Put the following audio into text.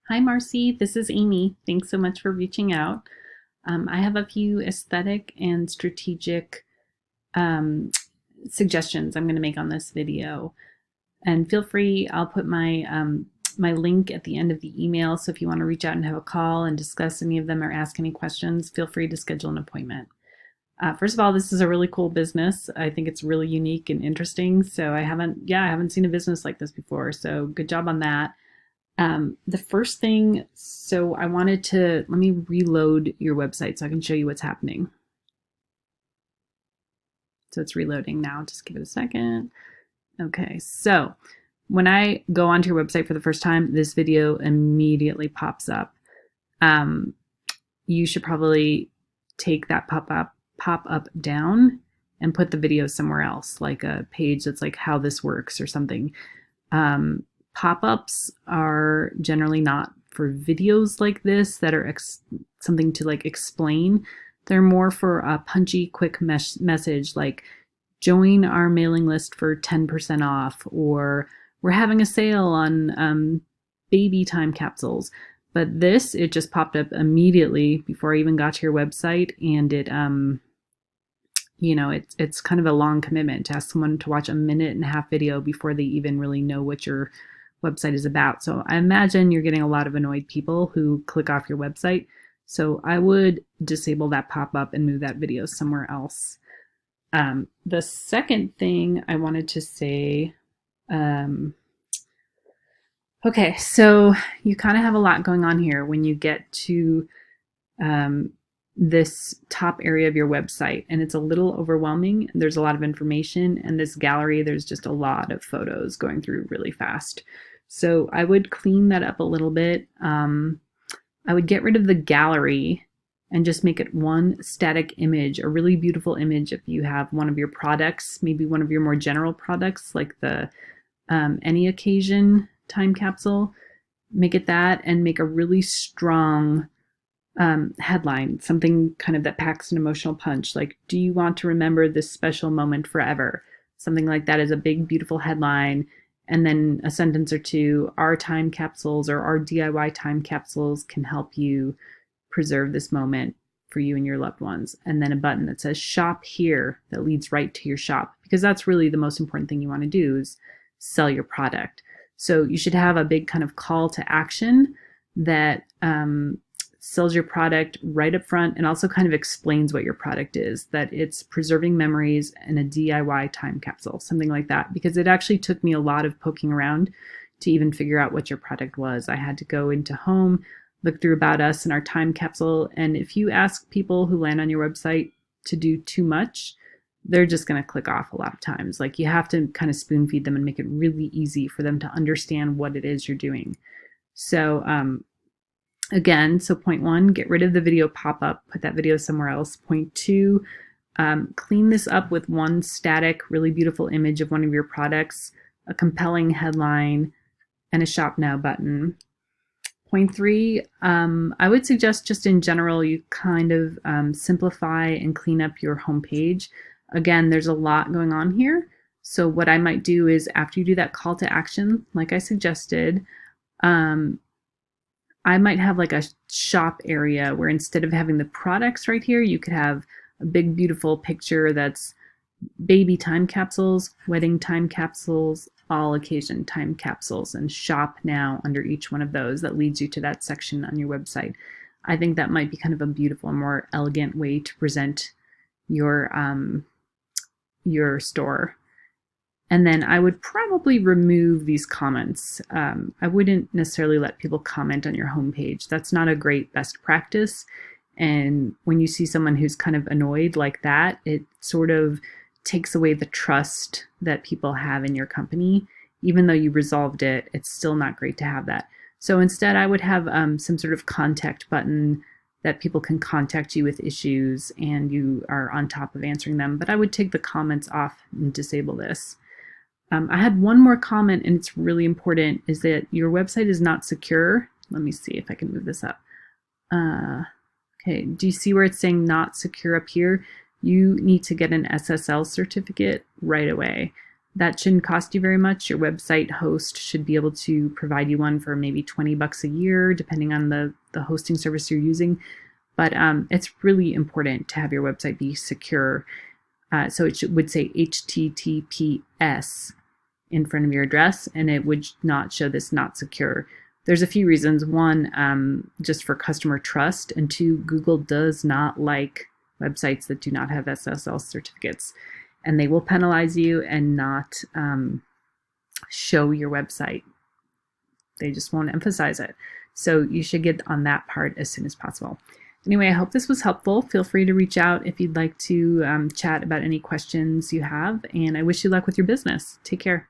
Hi, Marcie. This is Amy. Thanks so much for reaching out. I have a few aesthetic and strategic um, suggestions I'm going to make on this video. And feel free, I'll put my link at the end of the email. So if you want to reach out and have a call and discuss any of them or ask any questions, feel free to schedule an appointment. First of all, this is a really cool business. I think it's really unique and interesting. So I haven't seen a business like this before. So good job on that. The first thing, so I wanted to, let me reload your website so I can show you what's happening. So it's reloading now. Just give it a second. Okay, so when I go onto your website for the first time, this video immediately pops up. You should probably take that pop up down and put the video somewhere else, like a page that's like how this works or something. Pop-ups are generally not for videos like this that are something to like explain. They're more for a punchy, quick message like join our mailing list for 10% off, or we're having a sale on baby time capsules. But this, it just popped up immediately before I even got to your website, and it's kind of a long commitment to ask someone to watch a minute and a half video before they even really know what your website is about. So I imagine you're getting a lot of annoyed people who click off your website. So I would disable that pop-up and move that video somewhere else. The second thing I wanted to say, okay, so you kind of have a lot going on here when you get to this top area of your website, and it's a little overwhelming. There's a lot of information, and this gallery, there's just a lot of photos going through really fast. So I would clean that up a little bit. I would get rid of the gallery and just make it one static image, a really beautiful image if you have one of your products, maybe one of your more general products like the Any Occasion time capsule. Make it that and make a really strong headline, something kind of that packs an emotional punch, like, do you want to remember this special moment forever? Something like that is a big, beautiful headline. And then a sentence or two, our time capsules or our DIY time capsules can help you preserve this moment for you and your loved ones. And then a button that says shop here that leads right to your shop, because that's really the most important thing you want to do is sell your product. So you should have a big kind of call to action that sells your product right up front and also kind of explains what your product is, that it's preserving memories and a DIY time capsule, something like that, because it actually took me a lot of poking around to even figure out what your product was. I had to go into home, look through About Us and our time capsule, and if you ask people who land on your website to do too much, they're just going to click off a lot of times. Like, you have to kind of spoon feed them and make it really easy for them to understand what it is you're doing. So again, so point one, get rid of the video pop-up, put that video somewhere else. Point two, clean this up with one static, really beautiful image of one of your products, a compelling headline, and a Shop Now button. Point three, I would suggest just in general, you kind of simplify and clean up your homepage. Again, there's a lot going on here. So what I might do is after you do that call to action, like I suggested, I might have like a shop area where instead of having the products right here, you could have a big, beautiful picture that's baby time capsules, wedding time capsules, all occasion time capsules, and shop now under each one of those. That leads you to that section on your website. I think that might be kind of a beautiful, more elegant way to present your store. And then I would probably remove these comments. I wouldn't necessarily let people comment on your homepage. That's not a great best practice. And when you see someone who's kind of annoyed like that, it sort of takes away the trust that people have in your company. Even though you resolved it, it's still not great to have that. So instead, I would have some sort of contact button that people can contact you with issues and you are on top of answering them. But I would take the comments off and disable this. I had one more comment, and it's really important, is that your website is not secure. Let me see if I can move this up. Okay, do you see where it's saying not secure up here? You need to get an SSL certificate right away. That shouldn't cost you very much. Your website host should be able to provide you one for maybe $20 a year, depending on the hosting service you're using. But it's really important to have your website be secure. So it would say HTTPS in front of your address, and it would not show this not secure. There's a few reasons. One, just for customer trust, and two, Google does not like websites that do not have SSL certificates, and they will penalize you and not show your website. They just won't emphasize it. So you should get on that part as soon as possible. Anyway, I hope this was helpful. Feel free to reach out if you'd like to chat about any questions you have, and I wish you luck with your business. Take care.